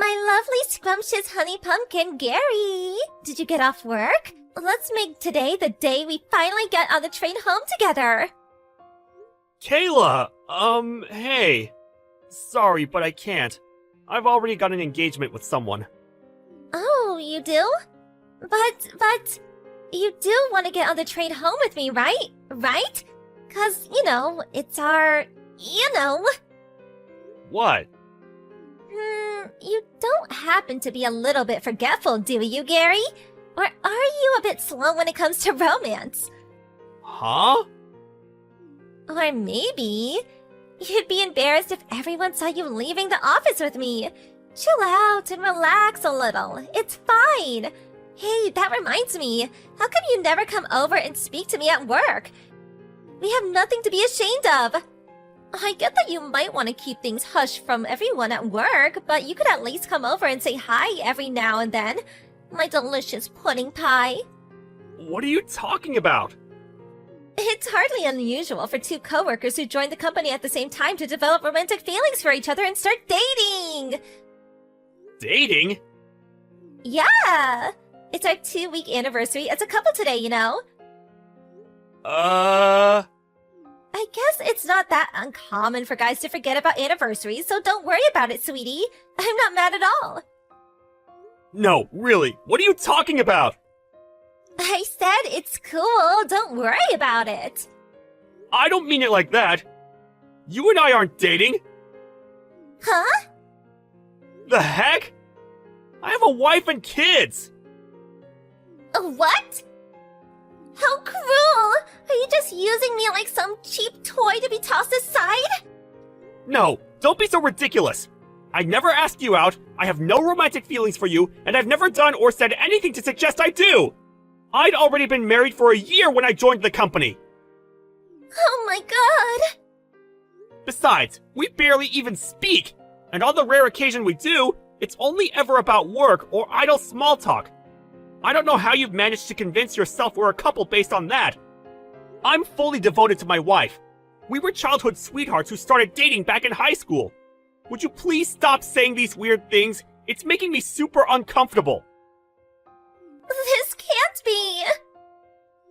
my lovely scrumptious honey pumpkin, Gary. Did you get off work? Let's make today the day we finally get on the train home together. Kayla, hey. Sorry, but I can't. I've already got an engagement with someone. Oh, you do? But, you do want to get on the train home with me, right? Right? 'Cause, it's our, What? You don't happen to be a little bit forgetful, do you, Gary? Or are you a bit slow when it comes to romance? Huh? Or maybe you'd be embarrassed if everyone saw you leaving the office with me. Chill out and relax a little. It's fine. Hey, that reminds me. How come you never come over and speak to me at work? We have nothing to be ashamed of. I get that you might want to keep things hush from everyone at work, but you could at least come over and say hi every now and then. My delicious pudding pie. What are you talking about? It's hardly unusual for two coworkers who join the company at the same time to develop romantic feelings for each other and start dating. Dating? Yeah! It's our 2-week anniversary as a couple today, you know? I guess it's not that uncommon for guys to forget about anniversaries, so don't worry about it, sweetie. I'm not mad at all. No, really, what are you talking about? I said it's cool, don't worry about it. I don't mean it like that. You and I aren't dating. Huh? The heck? I have a wife and kids. What? How cruel! Are you just using me like some cheap toy to be tossed aside? No, don't be so ridiculous. I never asked you out, I have no romantic feelings for you, and I've never done or said anything to suggest I do. I'd already been married for a year when I joined the company. Oh my god! Besides, we barely even speak, and on the rare occasion we do, it's only ever about work or idle small talk. I don't know how you've managed to convince yourself we're a couple based on that. I'm fully devoted to my wife. We were childhood sweethearts who started dating back in high school. Would you please stop saying these weird things? It's making me super uncomfortable. This can't be!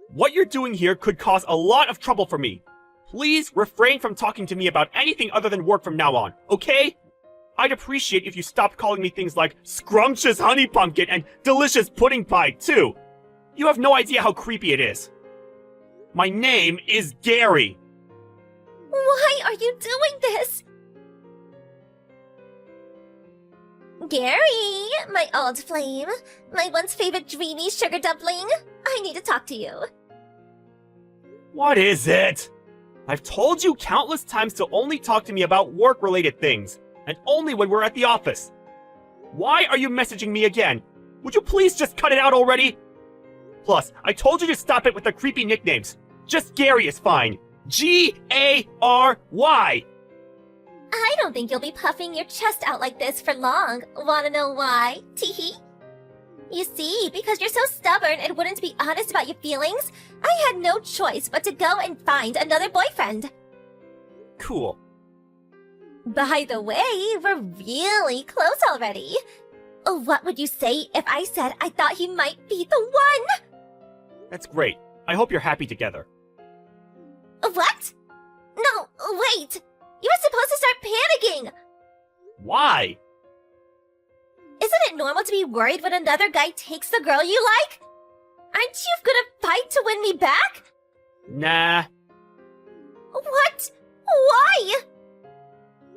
What you're doing here could cause a lot of trouble for me. Please refrain from talking to me about anything other than work from now on, okay? I'd appreciate if you stopped calling me things like scrumptious honey pumpkin and delicious pudding pie, too. You have no idea how creepy it is. My name is Gary. Why are you doing this? Gary, my old flame, my once favorite dreamy sugar dumpling, I need to talk to you. What is it? I've told you countless times to only talk to me about work-related things, and only when we're at the office. Why are you messaging me again? Would you please just cut it out already? Plus, I told you to stop it with the creepy nicknames. Just Gary is fine. Gary. I don't think you'll be puffing your chest out like this for long. Wanna know why? Teehee. You see, because you're so stubborn and wouldn't be honest about your feelings, I had no choice but to go and find another boyfriend. Cool. By the way, we're really close already. What would you say if I said I thought he might be the one? That's great. I hope you're happy together. What? No, wait! You were supposed to start panicking! Why? Isn't it normal to be worried when another guy takes the girl you like? Aren't you gonna fight to win me back? Nah. What? Why?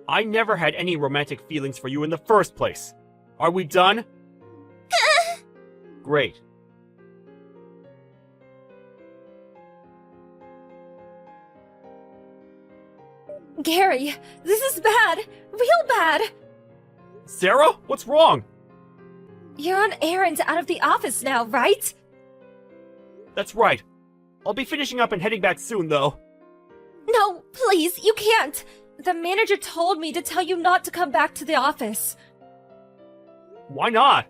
I never had any romantic feelings for you in the first place. Are we done? Great. Gary, this is bad. Real bad. Sarah, what's wrong? You're on errands out of the office now, right? That's right. I'll be finishing up and heading back soon, though. No, please, you can't. The manager told me to tell you not to come back to the office. Why not?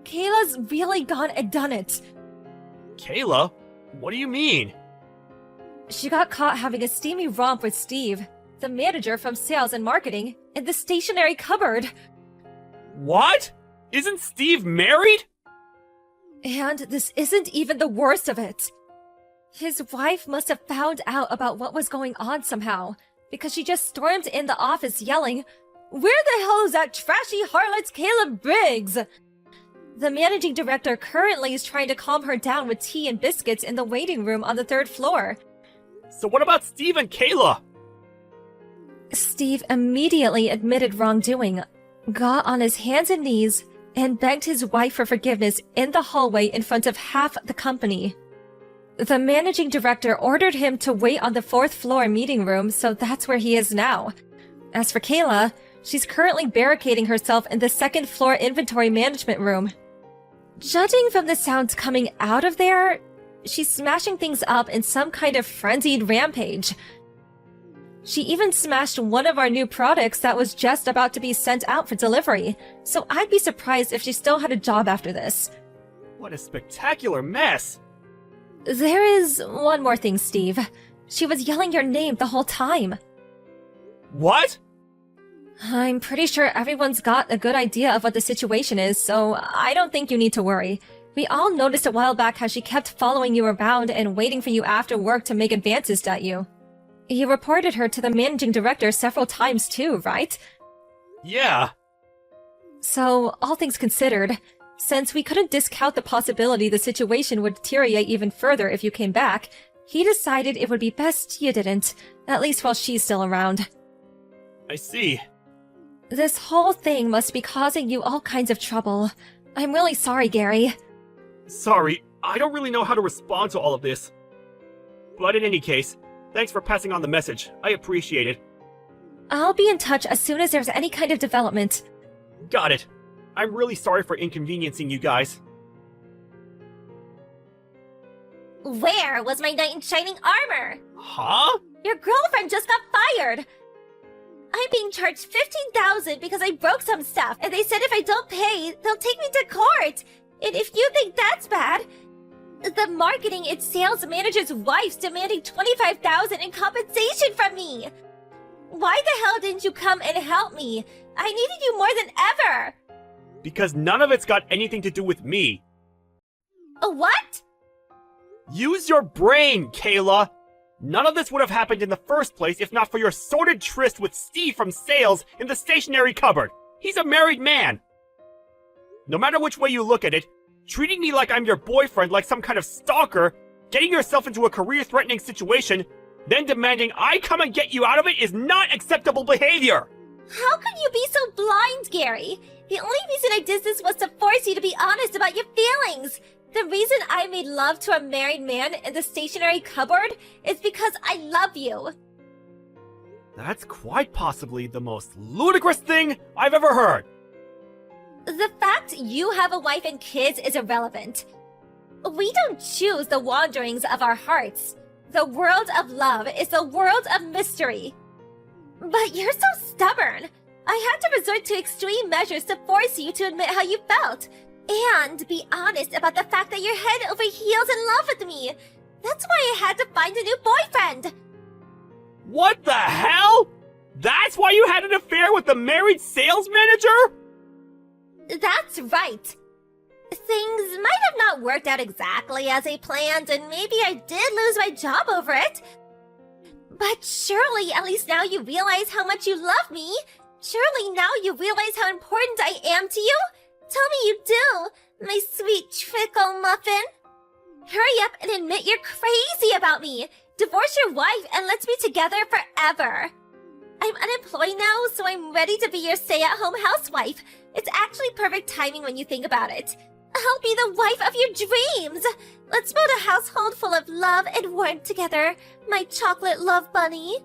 Kayla's really gone and done it. Kayla? What do you mean? She got caught having a steamy romp with Steve, the manager from sales and marketing, in the stationery cupboard. What? Isn't Steve married? And this isn't even the worst of it. His wife must have found out about what was going on somehow, because she just stormed in the office yelling, "Where the hell is that trashy harlot Caleb Briggs?" The managing director currently is trying to calm her down with tea and biscuits in the waiting room on the 3rd floor. So what about Steve and Kayla? Steve immediately admitted wrongdoing, got on his hands and knees, and begged his wife for forgiveness in the hallway in front of half the company. The managing director ordered him to wait on the 4th floor meeting room, so that's where he is now. As for Kayla, she's currently barricading herself in the 2nd floor inventory management room. Judging from the sounds coming out of there, she's smashing things up in some kind of frenzied rampage. She even smashed one of our new products that was just about to be sent out for delivery, so I'd be surprised if she still had a job after this. What a spectacular mess! There is one more thing, Steve. She was yelling your name the whole time. What? I'm pretty sure everyone's got a good idea of what the situation is, so I don't think you need to worry. We all noticed a while back how she kept following you around and waiting for you after work to make advances at you. You reported her to the managing director several times too, right? Yeah. So, all things considered, since we couldn't discount the possibility the situation would deteriorate even further if you came back, he decided it would be best you didn't, at least while she's still around. I see. This whole thing must be causing you all kinds of trouble. I'm really sorry, Gary. Sorry, I don't really know how to respond to all of this. But in any case, thanks for passing on the message. I appreciate it. I'll be in touch as soon as there's any kind of development. Got it. I'm really sorry for inconveniencing you guys. Where was my knight in shining armor? Huh? Your girlfriend just got fired! I'm being charged $15,000 because I broke some stuff, and they said if I don't pay, they'll take me to court! And if you think that's bad, the marketing and sales manager's wife's demanding $25,000 in compensation from me! Why the hell didn't you come and help me? I needed you more than ever! Because none of it's got anything to do with me. What? Use your brain, Kayla! None of this would have happened in the first place if not for your sordid tryst with Steve from sales in the stationery cupboard. He's a married man. No matter which way you look at it, treating me like I'm your boyfriend like some kind of stalker, getting yourself into a career-threatening situation, then demanding I come and get you out of it is not acceptable behavior! How could you be so blind, Gary? The only reason I did this was to force you to be honest about your feelings. The reason I made love to a married man in the stationery cupboard is because I love you. That's quite possibly the most ludicrous thing I've ever heard. The fact you have a wife and kids is irrelevant. We don't choose the wanderings of our hearts. The world of love is the world of mystery. But you're so stubborn. I had to resort to extreme measures to force you to admit how you felt. And be honest about the fact that you're head over heels in love with me. That's why I had to find a new boyfriend. What the hell? That's why you had an affair with the married sales manager? That's right. Things might have not worked out exactly as I planned, and maybe I did lose my job over it. But surely at least now you realize how much you love me. Surely now you realize how important I am to you. Tell me you do, my sweet trickle muffin. Hurry up and admit you're crazy about me. Divorce your wife and let's be together forever. I'm unemployed now, so I'm ready to be your stay-at-home housewife. It's actually perfect timing when you think about it. I'll be the wife of your dreams. Let's build a household full of love and warmth together, my chocolate love bunny.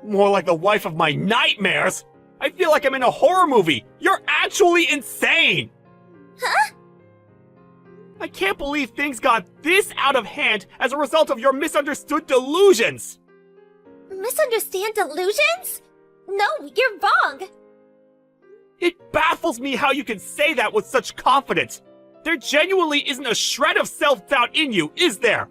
More like the wife of my nightmares. I feel like I'm in a horror movie. You're actually insane. Huh? I can't believe things got this out of hand as a result of your misunderstood delusions. Misunderstand delusions? No, you're wrong. It baffles me how you can say that with such confidence. There genuinely isn't a shred of self-doubt in you, is there?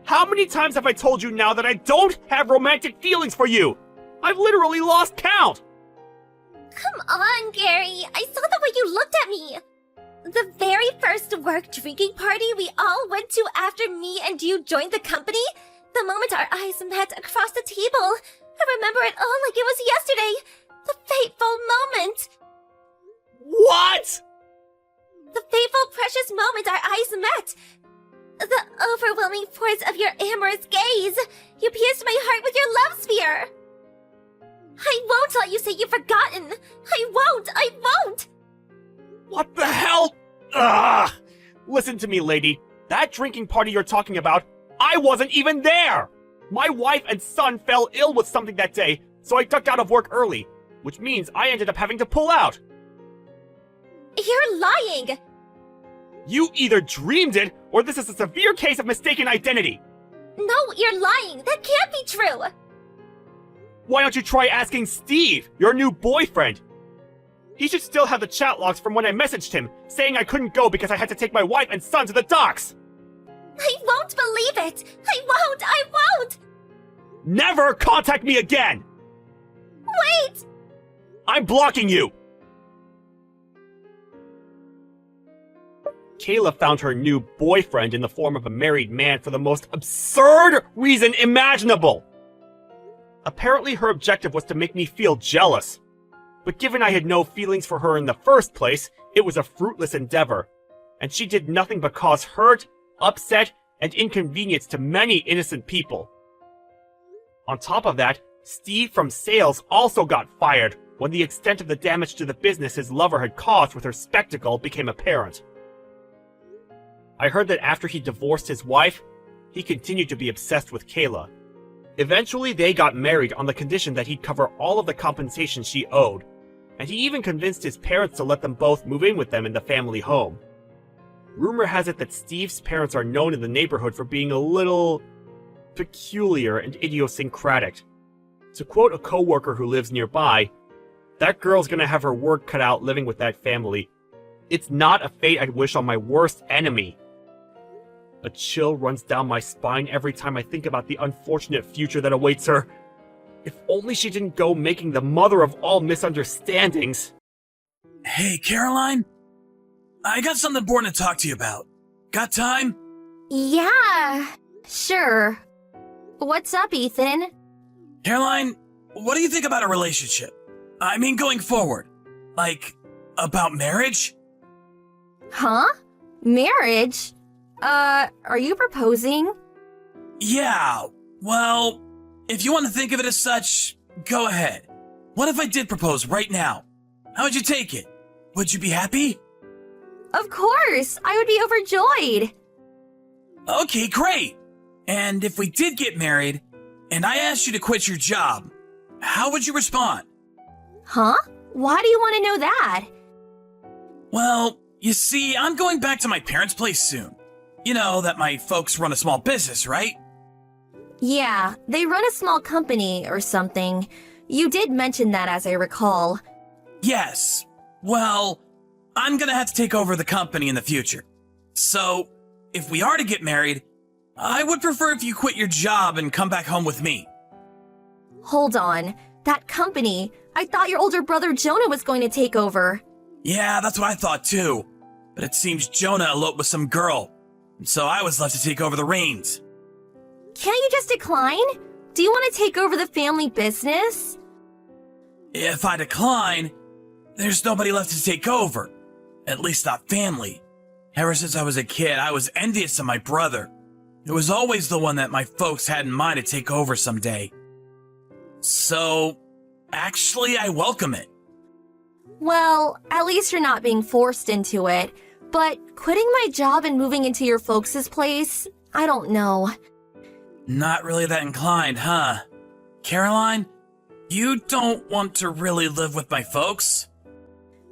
How many times have I told you now that I don't have romantic feelings for you? I've literally lost count. Come on, Gary. I saw the way me. The very first work drinking party we all went to after me and you joined the company, the moment our eyes met across the table, I remember it all like it was yesterday. The fateful moment. What? The fateful, precious moment our eyes met. The overwhelming force of your amorous gaze. You pierced my heart with your love sphere. I won't let you say you've forgotten. I won't. What the hell? Ugh! Listen to me, lady. That drinking party you're talking about, I wasn't even there! My wife and son fell ill with something that day, so I ducked out of work early, which means I ended up having to pull out. You're lying! You either dreamed it, or this is a severe case of mistaken identity. No, you're lying! That can't be true! Why don't you try asking Steve, your new boyfriend? He should still have the chat logs from when I messaged him, saying I couldn't go because I had to take my wife and son to the docks. I won't believe it! I won't! Never contact me again! Wait! I'm blocking you! Kayla found her new boyfriend in the form of a married man for the most absurd reason imaginable. Apparently her objective was to make me feel jealous. But given I had no feelings for her in the first place, it was a fruitless endeavor. And she did nothing but cause hurt, upset, and inconvenience to many innocent people. On top of that, Steve from sales also got fired when the extent of the damage to the business his lover had caused with her spectacle became apparent. I heard that after he divorced his wife, he continued to be obsessed with Kayla. Eventually, they got married on the condition that he'd cover all of the compensation she owed, and he even convinced his parents to let them both move in with them in the family home. Rumor has it that Steve's parents are known in the neighborhood for being a little peculiar and idiosyncratic. To quote a coworker who lives nearby, "That girl's gonna have her work cut out living with that family. It's not a fate I'd wish on my worst enemy." A chill runs down my spine every time I think about the unfortunate future that awaits her. If only she didn't go making the mother of all misunderstandings. Hey, Caroline? I got something important to talk to you about. Got time? Yeah, sure. What's up, Ethan? Caroline, what do you think about a relationship? I mean, going forward. Like, about marriage? Huh? Marriage? Are you proposing? Yeah, well, if you want to think of it as such, go ahead. What if I did propose right now? How would you take it? Would you be happy? Of course, I would be overjoyed. Okay, great. And if we did get married, and I asked you to quit your job, how would you respond? Huh? Why do you want to know that? Well, you see, I'm going back to my parents' place soon. You know that my folks run a small business, right? Yeah, they run a small company or something. You did mention that, as I recall. Yes. Well, I'm gonna have to take over the company in the future. So, if we are to get married, I would prefer if you quit your job and come back home with me. Hold on. That company, I thought your older brother Jonah was going to take over. Yeah, that's what I thought too. But it seems Jonah eloped with some girl, and so I was left to take over the reins. Can't you just decline? Do you want to take over the family business? If I decline, there's nobody left to take over. At least not family. Ever since I was a kid, I was envious of my brother. It was always the one that my folks had in mind to take over someday. So, actually, I welcome it. Well, at least you're not being forced into it. But quitting my job and moving into your folks' place, I don't know. Not really that inclined, huh? Caroline, you don't want to really live with my folks?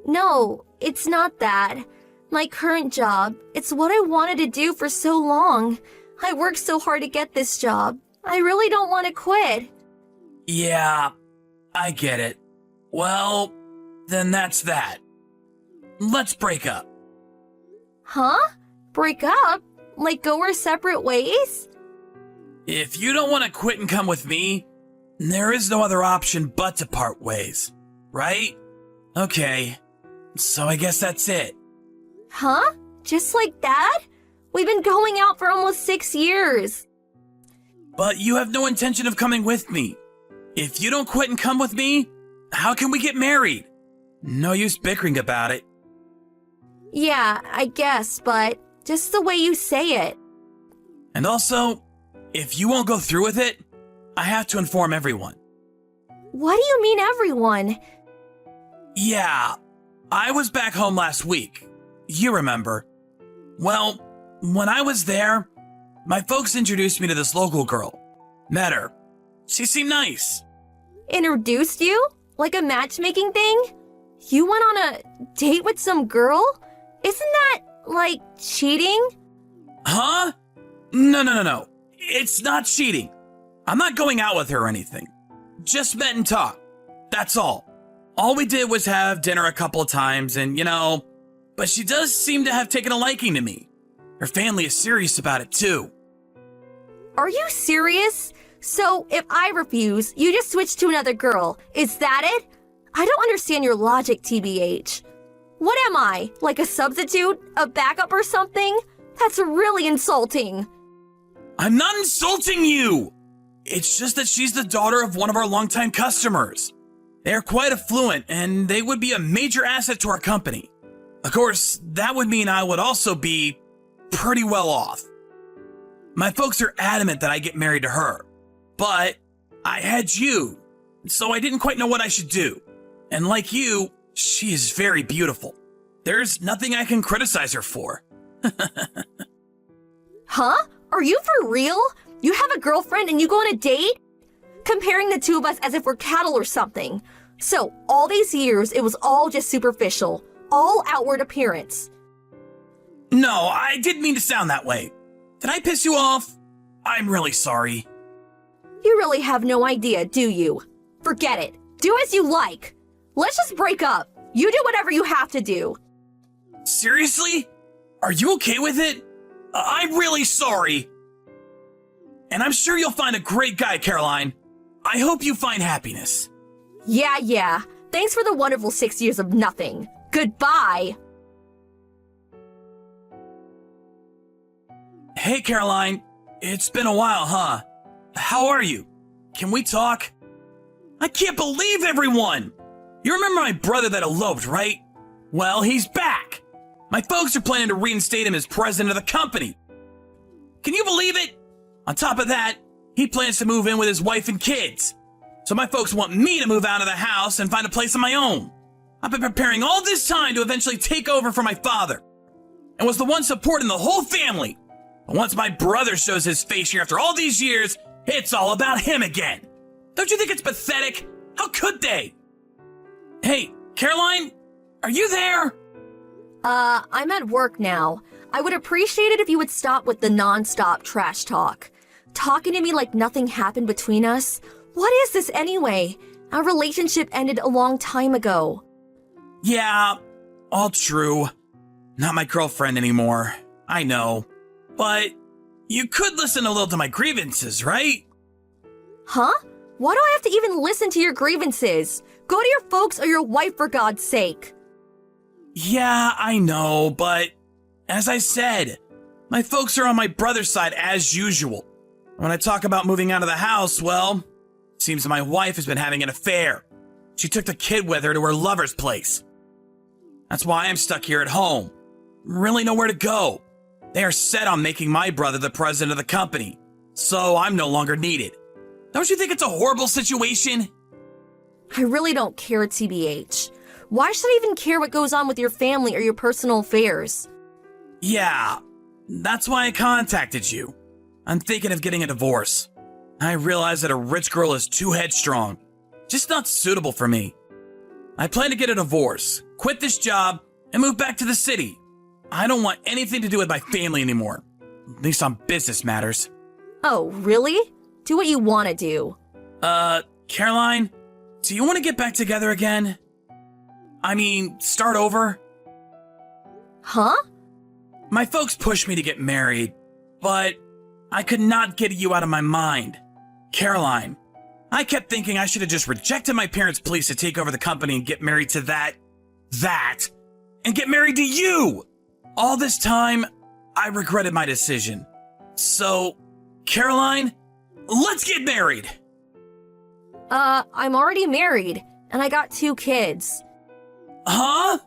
No, it's not that. My current job, it's what I wanted to do for so long. I worked so hard to get this job. I really don't want to quit. Yeah, I get it. Well, then that's that. Let's break up. Huh? Break up? Like go our separate ways? If you don't want to quit and come with me, there is no other option but to part ways, right? Okay, So I guess that's it. Huh? Just like that? We've been going out for almost 6 years. But you have no intention of coming with me. If you don't quit and come with me, how can we get married? No use bickering about it. Yeah, I guess, but just the way you say it. And also, if you won't go through with it, I have to inform everyone. What do you mean, everyone? Yeah, I was back home last week. You remember. Well, when I was there, my folks introduced me to this local girl. Met her. She seemed nice. Introduced you? Like a matchmaking thing? You went on a date with some girl? Isn't that, like, cheating? Huh? No. It's not cheating. I'm not going out with her or anything. Just met and talked. That's all. All we did was have dinner a couple of times and, but she does seem to have taken a liking to me. Her family is serious about it too. Are you serious? So, if I refuse, you just switch to another girl. Is that it? I don't understand your logic, TBH. What am I? Like a substitute? A backup or something? That's really insulting. I'm not insulting you! It's just that she's the daughter of one of our longtime customers. They are quite affluent, and they would be a major asset to our company. Of course, that would mean I would also be pretty well off. My folks are adamant that I get married to her, but I had you, so I didn't quite know what I should do. And like you, she is very beautiful. There's nothing I can criticize her for. Huh? Are you for real? You have a girlfriend and you go on a date? Comparing the two of us as if we're cattle or something. So, all these years, it was all just superficial. All outward appearance. No, I didn't mean to sound that way. Did I piss you off? I'm really sorry. You really have no idea, do you? Forget it. Do as you like. Let's just break up. You do whatever you have to do. Seriously? Are you okay with it? I'm really sorry. And I'm sure you'll find a great guy, Caroline. I hope you find happiness. Yeah. Thanks for the wonderful 6 years of nothing. Goodbye. Hey, Caroline. It's been a while, huh? How are you? Can we talk? I can't believe everyone! You remember my brother that eloped, right? Well, he's back. My folks are planning to reinstate him as president of the company. Can you believe it? On top of that, he plans to move in with his wife and kids. So my folks want me to move out of the house and find a place of my own. I've been preparing all this time to eventually take over for my father, and was the one supporting the whole family. But once my brother shows his face here after all these years, it's all about him again. Don't you think it's pathetic? How could they? Hey, Caroline, are you there? I'm at work now. I would appreciate it if you would stop with the non-stop trash talk. Talking to me like nothing happened between us. What is this anyway? Our relationship ended a long time ago. Yeah, all true. Not my girlfriend anymore. I know. But you could listen a little to my grievances, right? Huh? Why do I have to even listen to your grievances? Go to your folks or your wife, for God's sake. Yeah, I know, but as I said, my folks are on my brother's side as usual. When I talk about moving out of the house, well, it seems my wife has been having an affair. She took the kid with her to her lover's place. That's why I'm stuck here at home. Really nowhere to go. They are set on making my brother the president of the company, so I'm no longer needed. Don't you think it's a horrible situation? I really don't care, TBH. Why should I even care what goes on with your family or your personal affairs? Yeah, that's why I contacted you. I'm thinking of getting a divorce. I realize that a rich girl is too headstrong, just not suitable for me. I plan to get a divorce, quit this job, and move back to the city. I don't want anything to do with my family anymore, at least on business matters. Oh, really? Do what you want to do. Caroline, do you want to get back together again? I mean, start over? Huh? My folks pushed me to get married, but I could not get you out of my mind. Caroline, I kept thinking I should have just rejected my parents' pleas to take over the company and get married to that and get married to you. All this time, I regretted my decision. So, Caroline, let's get married. I'm already married, and I got 2 kids. Huh?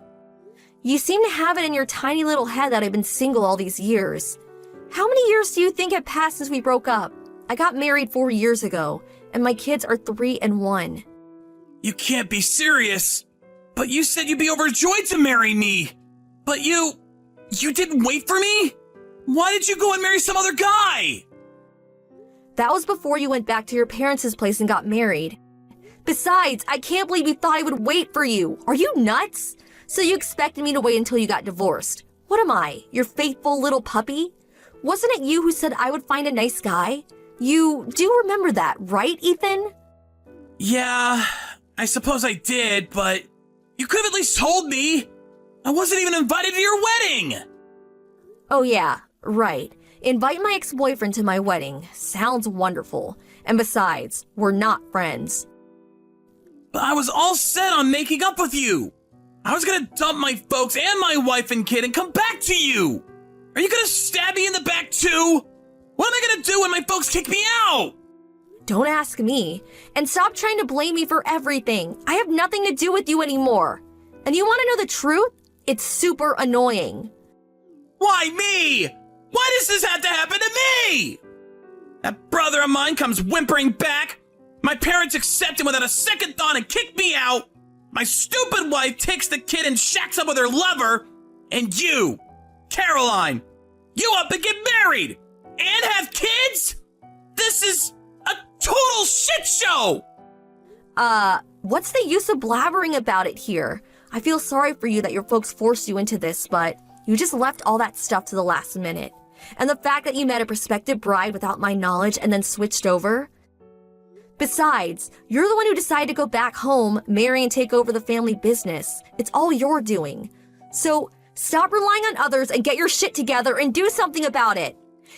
You seem to have it in your tiny little head that I've been single all these years. How many years do you think have passed since we broke up? I got married 4 years ago, and my kids are 3 and 1. You can't be serious. But you said you'd be overjoyed to marry me. But you didn't wait for me? Why did you go and marry some other guy? That was before you went back to your parents' place and got married. Besides, I can't believe you thought I would wait for you. Are you nuts? So you expected me to wait until you got divorced. What am I, your faithful little puppy? Wasn't it you who said I would find a nice guy? You do remember that, right, Ethan? Yeah, I suppose I did, but you could have at least told me. I wasn't even invited to your wedding. Oh yeah, right. Invite my ex-boyfriend to my wedding. Sounds wonderful. And besides, we're not friends. But I was all set on making up with you. I was gonna dump my folks and my wife and kid and come back to you. Are you gonna stab me in the back too? What am I gonna do when my folks kick me out? Don't ask me. And stop trying to blame me for everything. I have nothing to do with you anymore. And you want to know the truth? It's super annoying. Why me? Why does this have to happen to me? That brother of mine comes whimpering back. My parents accept him without a second thought and kick me out. My stupid wife takes the kid and shacks up with her lover. And you, Caroline, you up and get married and have kids? This is a total shit show! What's the use of blabbering about it here? I feel sorry for you that your folks forced you into this, but you just left all that stuff to the last minute. And the fact that you met a prospective bride without my knowledge and then switched over? Besides, you're the one who decided to go back home, marry, and take over the family business. It's all you're doing. So stop relying on others and get your shit together and do something about it.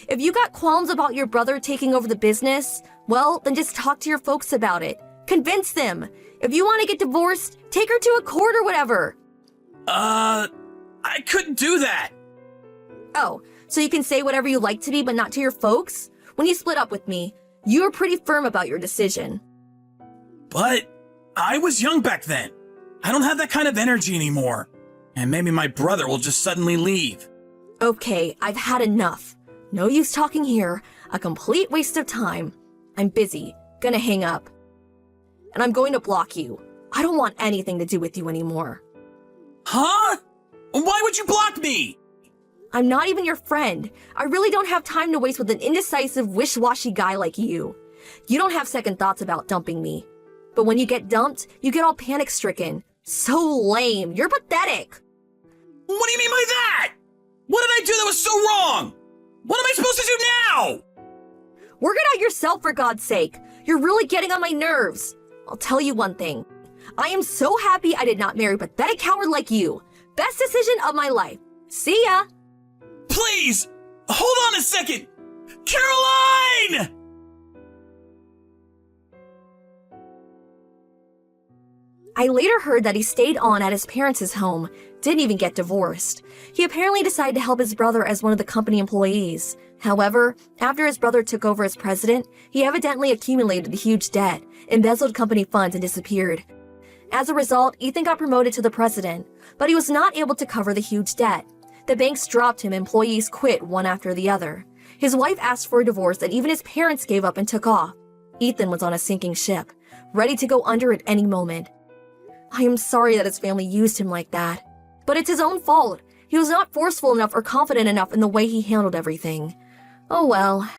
If you got qualms about your brother taking over the business, well, then just talk to your folks about it. Convince them. If you want to get divorced, take her to a court or whatever. I couldn't do that. Oh, so you can say whatever you like to me, but not to your folks? When you split up with me, you were pretty firm about your decision. But I was young back then. I don't have that kind of energy anymore. And maybe my brother will just suddenly leave. Okay, I've had enough. No use talking here. A complete waste of time. I'm busy. Gonna hang up. And I'm going to block you. I don't want anything to do with you anymore. Huh? Why would you block me? I'm not even your friend. I really don't have time to waste with an indecisive, wish-washy guy like you. You don't have second thoughts about dumping me. But when you get dumped, you get all panic-stricken. So lame. You're pathetic. What do you mean by that? What did I do that was so wrong? What am I supposed to do now? Work it out yourself, for God's sake. You're really getting on my nerves. I'll tell you one thing. I am so happy I did not marry a pathetic coward like you. Best decision of my life. See ya. Please, hold on a second. Caroline! I later heard that he stayed on at his parents' home, didn't even get divorced. He apparently decided to help his brother as one of the company employees. However, after his brother took over as president, he evidently accumulated a huge debt, embezzled company funds, and disappeared. As a result, Ethan got promoted to the president, but he was not able to cover the huge debt. The banks dropped him, employees quit one after the other. His wife asked for a divorce, and even his parents gave up and took off. Ethan was on a sinking ship, ready to go under at any moment. I am sorry that his family used him like that. But it's his own fault. He was not forceful enough or confident enough in the way he handled everything. Oh well.